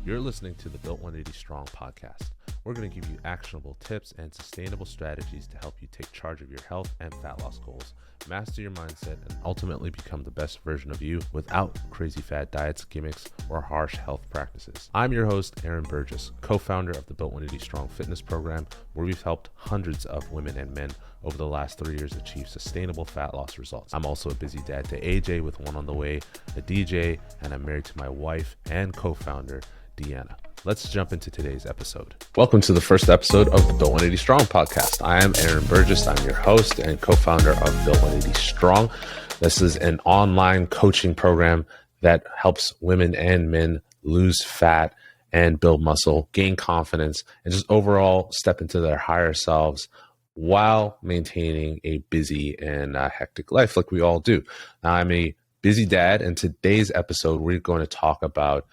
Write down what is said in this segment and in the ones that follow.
You're listening to the Built 180 Strong podcast. We're going to give you actionable tips and sustainable strategies to help you take charge of your health and fat loss goals, master your mindset, and ultimately become the best version of you without crazy fad diets, gimmicks, or harsh health practices. I'm your host, Aaron Burgess, co-founder of the Built 180 Strong fitness program, where we've helped hundreds of women and men over the last 3 years achieve sustainable fat loss results. I'm also a busy dad to AJ with one on the way, a DJ, and I'm married to my wife and co-founder, Deanna. Let's jump into today's episode. Welcome to the first episode of the Built 180 Strong podcast. I am Aaron Burgess. I'm your host and co-founder of Built 180 Strong. This is an online coaching program that helps women and men lose fat and build muscle, gain confidence, and just overall step into their higher selves while maintaining a busy and hectic life like we all do. Now, I'm a busy dad, and today's episode, we're going to talk about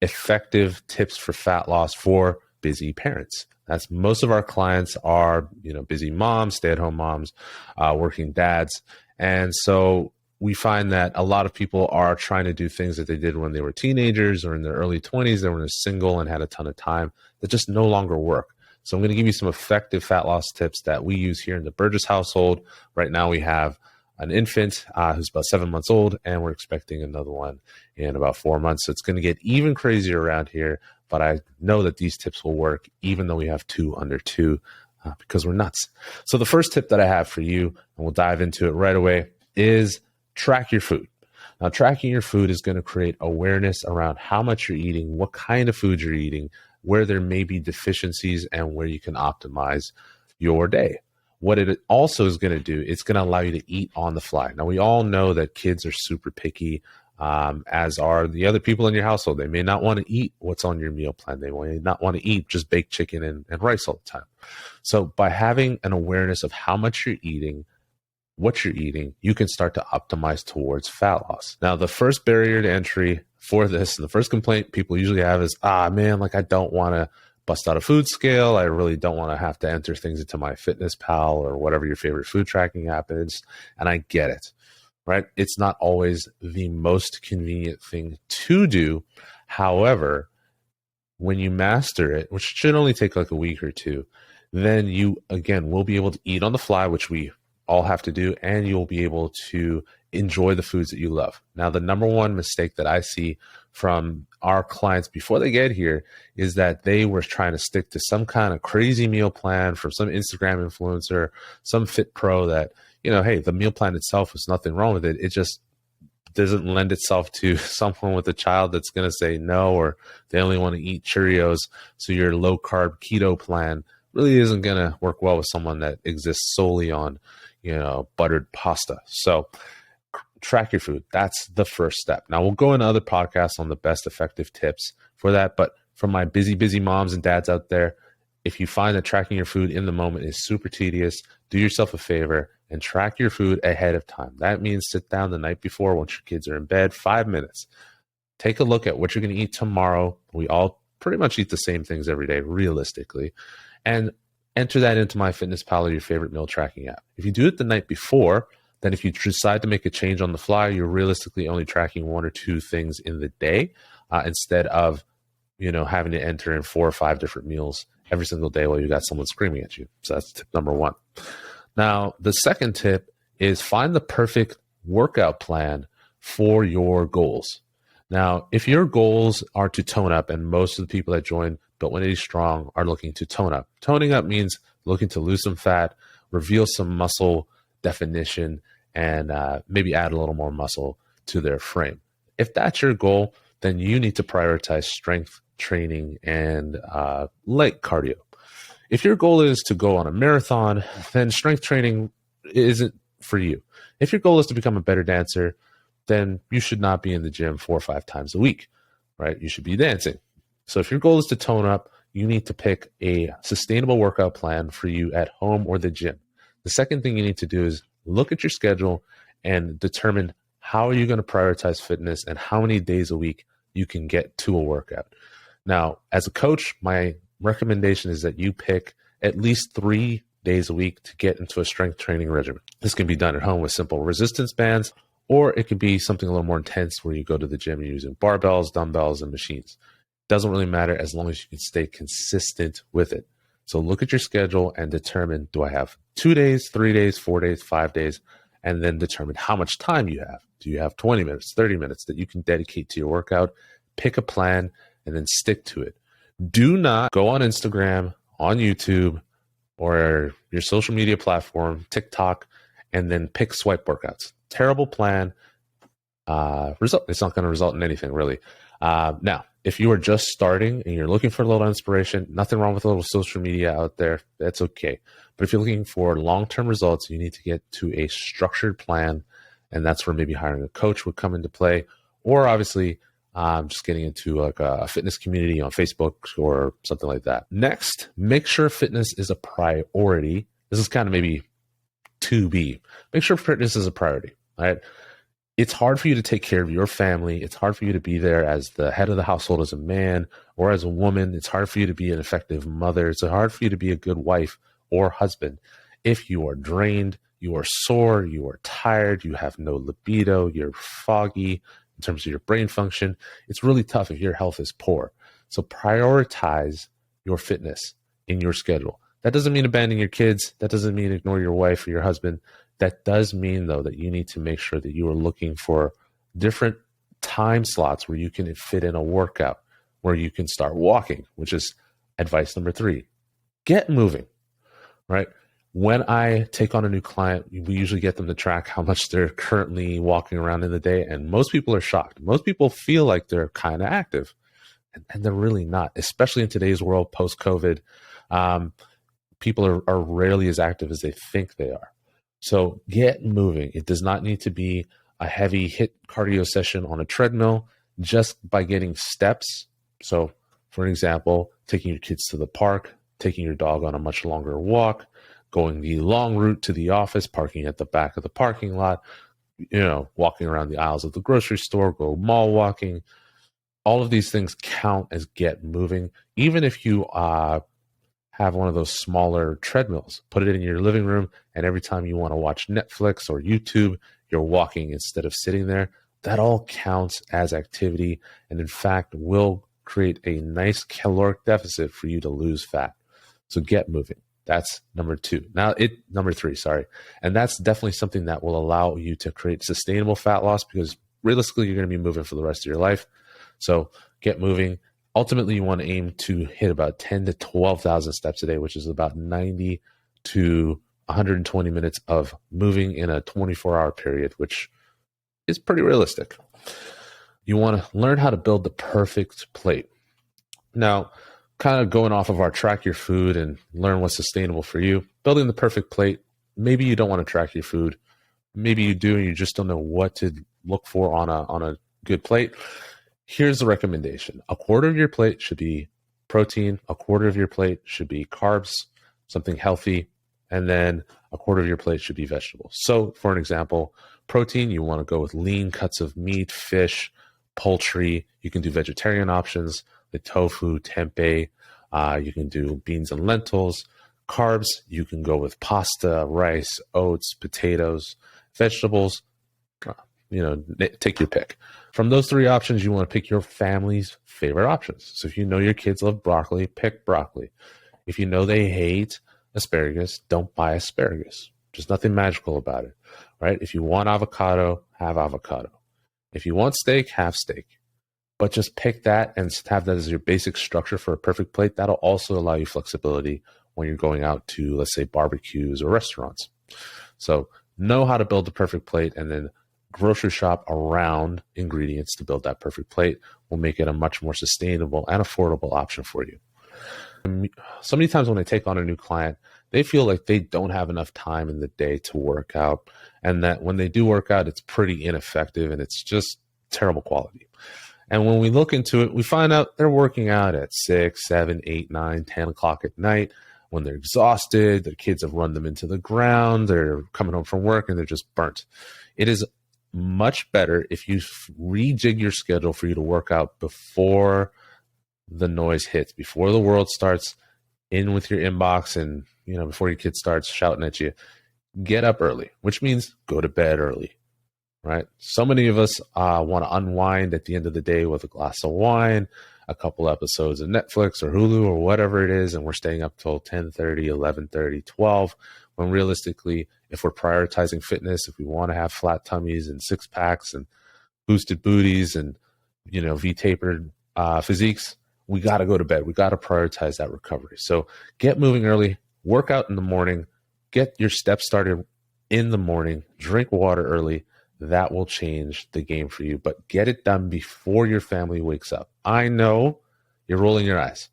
effective tips for fat loss for busy parents. That's most of our clients are, busy moms, stay-at-home moms, working dads. And so we find that a lot of people are trying to do things that they did when they were teenagers or in their early 20s. They were single and had a ton of time that just no longer work. So I'm going to give you some effective fat loss tips that we use here in the Burgess household. Right now we have an infant who's about 7 months old, and we're expecting another one in about 4 months. So it's going to get even crazier around here, but I know that these tips will work even though we have two under two because we're nuts. So the first tip that I have for you, and we'll dive into it right away, is track your food. Now, tracking your food is going to create awareness around how much you're eating, what kind of food you're eating, where there may be deficiencies, and where you can optimize your day. What it also is going to do, it's going to allow you to eat on the fly. Now, we all know that kids are super picky, as are the other people in your household. They may not want to eat what's on your meal plan. They may not want to eat just baked chicken and rice all the time. So by having an awareness of how much you're eating, what you're eating, you can start to optimize towards fat loss. Now, the first barrier to entry for this, and the first complaint people usually have is, I don't want to bust out a food scale. I really don't want to have to enter things into MyFitnessPal or whatever your favorite food tracking app is. And I get it, right? It's not always the most convenient thing to do. However, when you master it, which should only take like a week or two, then you, again, will be able to eat on the fly, which we all have to do, and you'll be able to enjoy the foods that you love. Now, the number one mistake that I see from our clients before they get here is that they were trying to stick to some kind of crazy meal plan from some Instagram influencer, some fit pro that, hey, the meal plan itself was nothing wrong with it. It just doesn't lend itself to someone with a child that's going to say no, or they only want to eat Cheerios. So your low carb keto plan really isn't going to work well with someone that exists solely on, buttered pasta. So track your food. That's the first step. Now, we'll go into other podcasts on the best effective tips for that. But for my busy moms and dads out there, if you find that tracking your food in the moment is super tedious, do yourself a favor and track your food ahead of time. That means sit down the night before once your kids are in bed, 5 minutes. Take a look at what you're going to eat tomorrow. We all pretty much eat the same things every day, realistically. And enter that into MyFitnessPal or your favorite meal tracking app. If you do it the night before, then if you decide to make a change on the fly, you're realistically only tracking one or two things in the day instead of, having to enter in 4 or 5 different meals every single day while you got someone screaming at you. So that's tip number one. Now, the second tip is find the perfect workout plan for your goals. Now, if your goals are to tone up, and most of the people that join Built 180 Strong are looking to tone up. Toning up means looking to lose some fat, reveal some muscle definition, and maybe add a little more muscle to their frame. If that's your goal, then you need to prioritize strength training and light cardio. If your goal is to go on a marathon, then strength training isn't for you. If your goal is to become a better dancer, then you should not be in the gym 4 or 5 times a week, right? You should be dancing. So if your goal is to tone up, you need to pick a sustainable workout plan for you at home or the gym. The second thing you need to do is look at your schedule and determine how are you going to prioritize fitness and how many days a week you can get to a workout. Now, as a coach, my recommendation is that you pick at least 3 days a week to get into a strength training regimen. This can be done at home with simple resistance bands, or it could be something a little more intense where you go to the gym using barbells, dumbbells, and machines. Doesn't really matter as long as you can stay consistent with it. So look at your schedule and determine, do I have 2 days, 3 days, 4 days, 5 days? And then determine how much time you have. Do you have 20 minutes, 30 minutes that you can dedicate to your workout? Pick a plan and then stick to it. Do not go on Instagram, on YouTube, or your social media platform, TikTok, and then pick swipe workouts. Terrible plan. It's not going to result in anything really. Now, if you are just starting and you're looking for a little inspiration, nothing wrong with a little social media out there. That's okay. But if you're looking for long-term results, you need to get to a structured plan. And that's where maybe hiring a coach would come into play. Or obviously, just getting into like a fitness community on Facebook or something like that. Next, make sure fitness is a priority. This is kind of maybe 2B. Make sure fitness is a priority, right? It's hard for you to take care of your family. It's hard for you to be there as the head of the household as a man or as a woman. It's hard for you to be an effective mother. It's hard for you to be a good wife or husband if you are drained, you are sore, you are tired, you have no libido, you're foggy in terms of your brain function. It's really tough if your health is poor. So prioritize your fitness in your schedule. That doesn't mean abandon your kids. That doesn't mean ignore your wife or your husband. That does mean, though, that you need to make sure that you are looking for different time slots where you can fit in a workout, where you can start walking, which is advice number 3. Get moving, right? When I take on a new client, we usually get them to track how much they're currently walking around in the day. And most people are shocked. Most people feel like they're kind of active, and they're really not, especially in today's world, post-COVID. People are rarely as active as they think they are. So get moving. It does not need to be a heavy HIIT cardio session on a treadmill. Just by getting steps. So for an example, taking your kids to the park, taking your dog on a much longer walk, going the long route to the office, parking at the back of the parking lot, walking around the aisles of the grocery store, go mall walking. All of these things count as get moving. Even if you have one of those smaller treadmills, put it in your living room, and every time you want to watch Netflix or YouTube, you're walking instead of sitting there. That all counts as activity, and in fact will create a nice caloric deficit for you to lose fat. So get moving. That's number 3, and that's definitely something that will allow you to create sustainable fat loss, because realistically, you're going to be moving for the rest of your life. So get moving. Ultimately, you want to aim to hit about 10 to 12,000 steps a day, which is about 90 to 120 minutes of moving in a 24-hour period, which is pretty realistic. You want to learn how to build the perfect plate. Now, kind of going off of our track your food and learn what's sustainable for you, building the perfect plate, maybe you don't want to track your food. Maybe you do and you just don't know what to look for on a good plate. Here's the recommendation. A quarter of your plate should be protein. A quarter of your plate should be carbs, something healthy. And then a quarter of your plate should be vegetables. So for an example, protein, you want to go with lean cuts of meat, fish, poultry. You can do vegetarian options, like tofu, tempeh. You can do beans and lentils. Carbs, you can go with pasta, rice, oats, potatoes. Vegetables, take your pick. From those 3 options, you want to pick your family's favorite options. So if you know your kids love broccoli, pick broccoli. If you know they hate asparagus, don't buy asparagus. There's nothing magical about it, right? If you want avocado, have avocado. If you want steak, have steak. But just pick that and have that as your basic structure for a perfect plate. That'll also allow you flexibility when you're going out to, let's say, barbecues or restaurants. So know how to build the perfect plate, and then grocery shop around ingredients to build that perfect plate will make it a much more sustainable and affordable option for you. So many times when I take on a new client, they feel like they don't have enough time in the day to work out, and that when they do work out, it's pretty ineffective and it's just terrible quality. And when we look into it, we find out they're working out at 6, 7, 8, 9, 10 o'clock at night when they're exhausted. Their kids have run them into the ground. They're coming home from work and they're just burnt. It is much better if you rejig your schedule for you to work out before the noise hits, before the world starts in with your inbox, and before your kid starts shouting at you. Get up early, which means go to bed early. right? So many of us want to unwind at the end of the day with a glass of wine, a couple episodes of Netflix or Hulu or whatever it is, and we're staying up till 10:30, 11:30, 12. When realistically, if we're prioritizing fitness, if we want to have flat tummies and six packs and boosted booties and V-tapered physiques, we got to go to bed. We got to prioritize that recovery. So get moving early, work out in the morning, get your steps started in the morning, drink water early. That will change the game for you, but get it done before your family wakes up. I know you're rolling your eyes.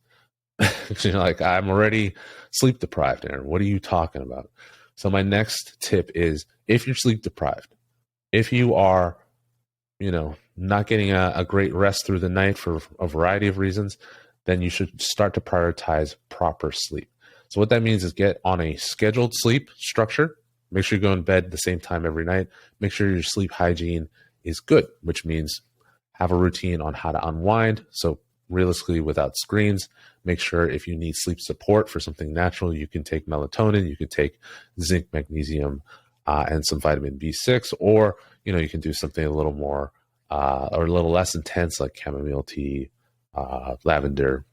You're like, I'm already sleep deprived, Aaron. What are you talking about? So my next tip is, if you're sleep deprived, if you are not getting a great rest through the night for a variety of reasons, then you should start to prioritize proper sleep. So what that means is get on a scheduled sleep structure. Make sure you go in bed at the same time every night. Make sure your sleep hygiene is good, which means have a routine on how to unwind. So realistically, without screens, make sure if you need sleep support for something natural, you can take melatonin, you can take zinc, magnesium, and some vitamin B6, or you can do something a little more or a little less intense, like chamomile tea, lavender,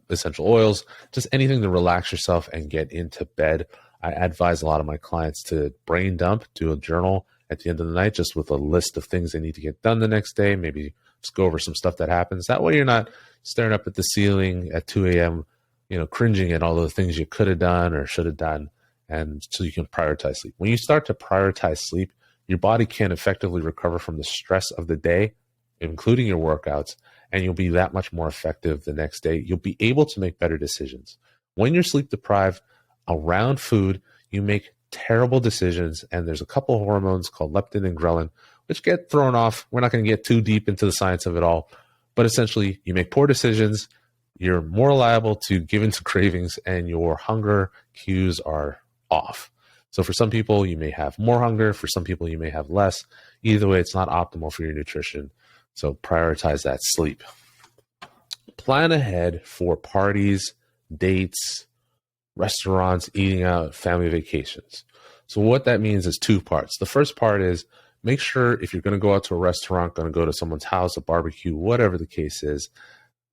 essential oils, just anything to relax yourself and get into bed. I advise a lot of my clients to brain dump, do a journal at the end of the night, just with a list of things they need to get done the next day. Maybe just go over some stuff that happens. That way you're not staring up at the ceiling at 2 a.m., cringing at all the things you could have done or should have done. And so you can prioritize sleep. When you start to prioritize sleep, your body can effectively recover from the stress of the day, including your workouts, and you'll be that much more effective the next day. You'll be able to make better decisions. When you're sleep deprived around food, you make terrible decisions, and there's a couple of hormones called leptin and ghrelin, which get thrown off. We're not going to get too deep into the science of it all, but essentially you make poor decisions, you're more liable to give into cravings, and your hunger cues are off. So for some people, you may have more hunger. For some people, you may have less. Either way, it's not optimal for your nutrition. So prioritize that sleep. Plan ahead for parties, dates, restaurants, eating out, family vacations. So what that means is two parts. The first part is, make sure if you're going to go out to a restaurant, going to go to someone's house, a barbecue, whatever the case is,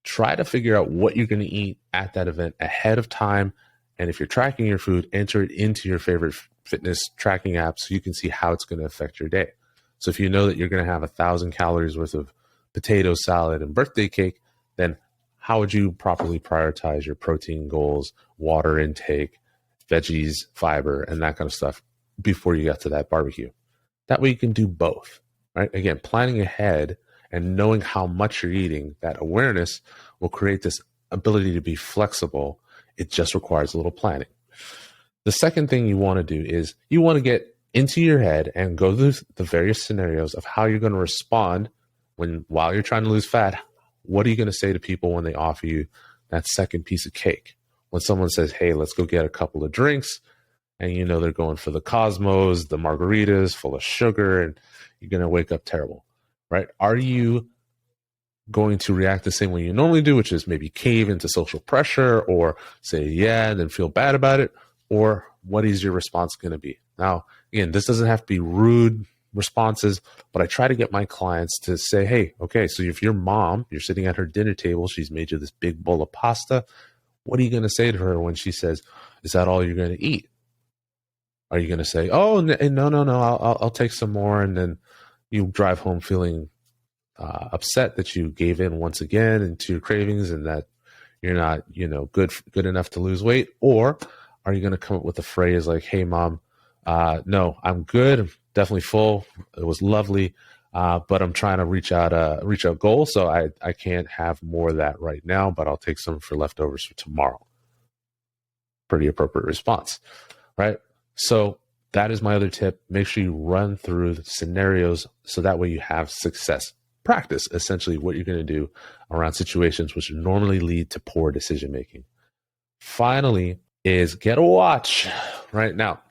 try to figure out what you're going to eat at that event ahead of time. And if you're tracking your food, enter it into your favorite fitness tracking app so you can see how it's going to affect your day. So if you know that you're going to have 1,000 calories worth of potato salad and birthday cake, then how would you properly prioritize your protein goals, water intake, veggies, fiber, and that kind of stuff before you get to that barbecue? That way you can do both, right? Again, planning ahead and knowing how much you're eating, that awareness will create this ability to be flexible. It just requires a little planning. The second thing you want to do is you want to get into your head and go through the various scenarios of how you're going to respond while you're trying to lose fat. What are you going to say to people when they offer you that second piece of cake? When someone says, hey, let's go get a couple of drinks, and they're going for the Cosmos, the margaritas full of sugar, and you're going to wake up terrible, right? Are you going to react the same way you normally do, which is maybe cave into social pressure or say, yeah, and then feel bad about it? Or what is your response going to be? Now, again, this doesn't have to be rude responses, but I try to get my clients to say, hey, okay, so if your mom, you're sitting at her dinner table, she's made you this big bowl of pasta, what are you going to say to her when she says, is that all you're going to eat? Are you going to say, oh, no, I'll take some more, and then you drive home feeling upset that you gave in once again into your cravings and that you're not, good enough to lose weight? Or are you going to come up with a phrase like, hey, mom, no, I'm good. I'm definitely full. It was lovely. But I'm trying to reach a goal. So I can't have more of that right now, but I'll take some for leftovers for tomorrow. Pretty appropriate response, right? So that is my other tip. Make sure you run through the scenarios so that way you have success. Practice essentially what you're going to do around situations which normally lead to poor decision making. Finally is get a watch. Right now,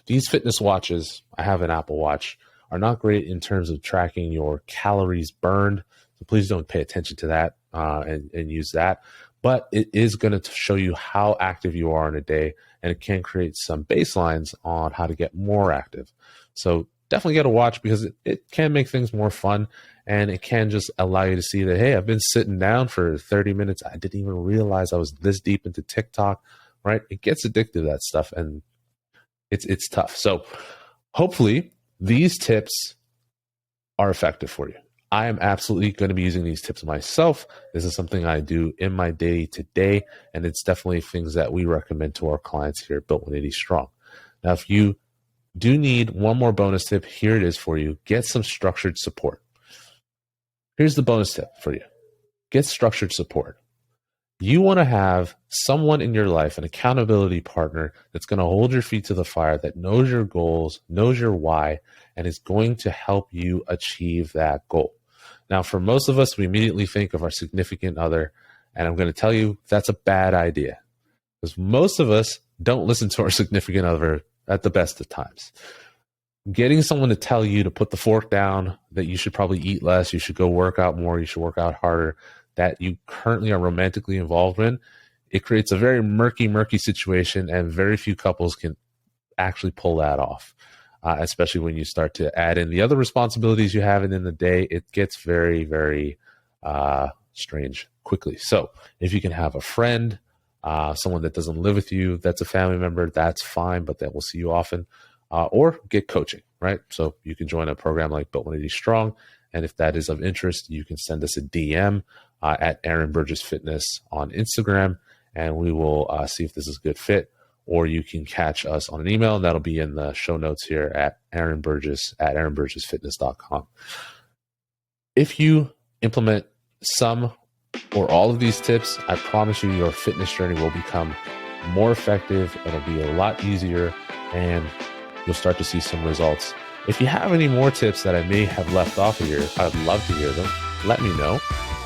these fitness watches, I have an Apple Watch, are not great in terms of tracking your calories burned. So please don't pay attention to that and use that. But it is going to show you how active you are in a day, and it can create some baselines on how to get more active. So definitely get a watch because it can make things more fun, and it can just allow you to see that, hey, I've been sitting down for 30 minutes. I didn't even realize I was this deep into TikTok, right? It gets addictive, that stuff, and it's tough. So hopefully these tips are effective for you. I am absolutely going to be using these tips myself. This is something I do in my day to day, and it's definitely things that we recommend to our clients here at Built 180 Strong. Now, if you do need one more bonus tip, here it is for you. Get some structured support. Here's the bonus tip for you. Get structured support. You want to have someone in your life, an accountability partner that's going to hold your feet to the fire, that knows your goals, knows your why, and is going to help you achieve that goal. Now, for most of us, we immediately think of our significant other, and I'm going to tell you that's a bad idea, because most of us don't listen to our significant other at the best of times. Getting someone to tell you to put the fork down, that you should probably eat less, you should go work out more, you should work out harder, that you currently are romantically involved in, it creates a very murky situation, and very few couples can actually pull that off. Especially when you start to add in the other responsibilities you have in the day, it gets very, very strange quickly. So if you can have a friend, someone that doesn't live with you, that's a family member, that's fine, but that will see you often, or get coaching, right? So you can join a program like Built 180 Strong. And if that is of interest, you can send us a DM at Aaron Burgess Fitness on Instagram, and we will see if this is a good fit. Or you can catch us on an email, and that'll be in the show notes here at aaronburgess@aaronburgessfitness.com. If you implement some or all of these tips, I promise you your fitness journey will become more effective. It'll be a lot easier, and you'll start to see some results. If you have any more tips that I may have left off of here, I'd love to hear them. Let me know.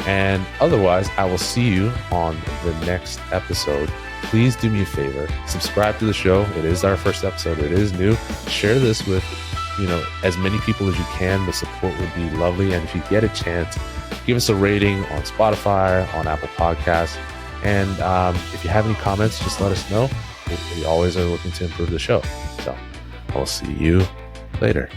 And otherwise, I will see you on the next episode. Please do me a favor, subscribe to the show. It is our first episode. It is new. Share this with, as many people as you can. The support would be lovely. And if you get a chance, give us a rating on Spotify, on Apple Podcasts. And if you have any comments, just let us know. We always are looking to improve the show. So I will see you later.